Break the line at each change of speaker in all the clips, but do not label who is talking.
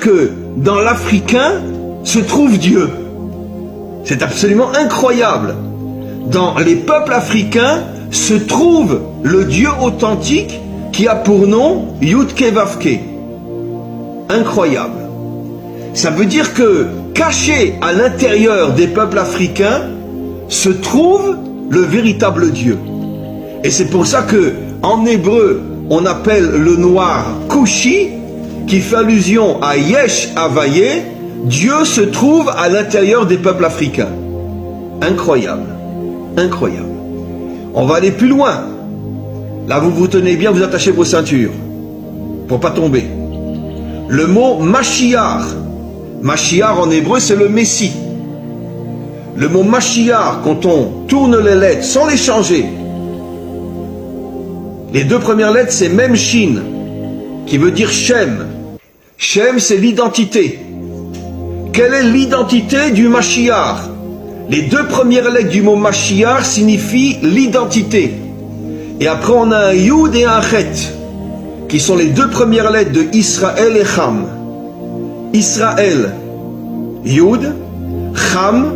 que dans l'Africain se trouve Dieu. C'est absolument incroyable. Dans les peuples africains se trouve le Dieu authentique qui a pour nom Yudke Vavke. Incroyable. Ça veut dire que caché à l'intérieur des peuples africains se trouve le véritable Dieu. Et c'est pour ça que en hébreu on appelle le noir Kushi, qui fait allusion à Yesh Havaye. Dieu se trouve à l'intérieur des peuples africains. Incroyable. Incroyable. On va aller plus loin. Là, vous vous tenez bien, vous attachez vos ceintures pour pas tomber. Le mot Mashiach. Mashiach en hébreu, c'est le Messie. Le mot Mashiach, quand on tourne les lettres sans les changer, les deux premières lettres, c'est Mem Shin, qui veut dire Shem. Shem, c'est l'identité. Quelle est l'identité du Mashiach? Les deux premières lettres du mot Mashiach signifient l'identité. Et après on a un Yud et un Chet, qui sont les deux premières lettres de Israël et Cham. Israël, Yud, Cham,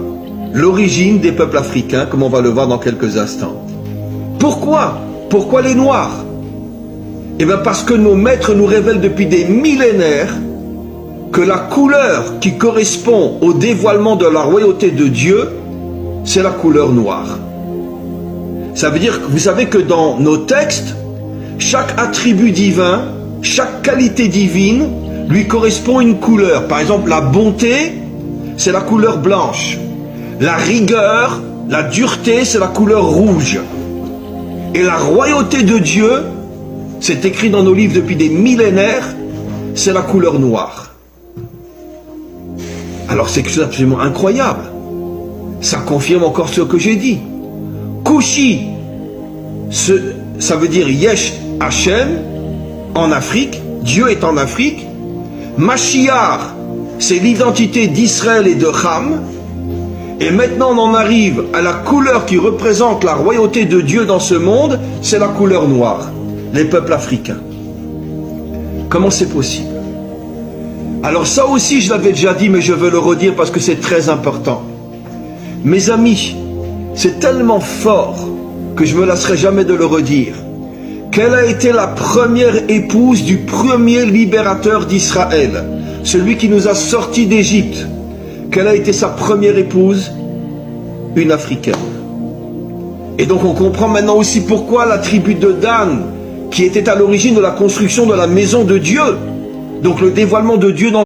l'origine des peuples africains, comme on va le voir dans quelques instants. Pourquoi? Pourquoi les Noirs? Eh bien parce que nos maîtres nous révèlent depuis des millénaires que la couleur qui correspond au dévoilement de la royauté de Dieu, c'est la couleur noire. Ça veut dire que vous savez que dans nos textes, chaque attribut divin, chaque qualité divine lui correspond une couleur. Par exemple, la bonté, c'est la couleur blanche. La rigueur, la dureté, c'est la couleur rouge. Et la royauté de Dieu, c'est écrit dans nos livres depuis des millénaires, c'est la couleur noire. Alors c'est absolument incroyable. Ça confirme encore ce que j'ai dit. Kushi, ça veut dire Yesh Hashem, en Afrique, Dieu est en Afrique. Mashiach, c'est l'identité d'Israël et de Cham. Et maintenant on en arrive à la couleur qui représente la royauté de Dieu dans ce monde, c'est la couleur noire, les peuples africains. Comment c'est possible? Alors ça aussi je l'avais déjà dit, mais je veux le redire parce que c'est très important. Mes amis, c'est tellement fort que je ne me lasserai jamais de le redire. Quelle a été la première épouse du premier libérateur d'Israël, celui qui nous a sortis d'Égypte? Quelle a été sa première épouse? Une Africaine. Et donc on comprend maintenant aussi pourquoi la tribu de Dan, qui était à l'origine de la construction de la maison de Dieu, donc le dévoilement de Dieu dans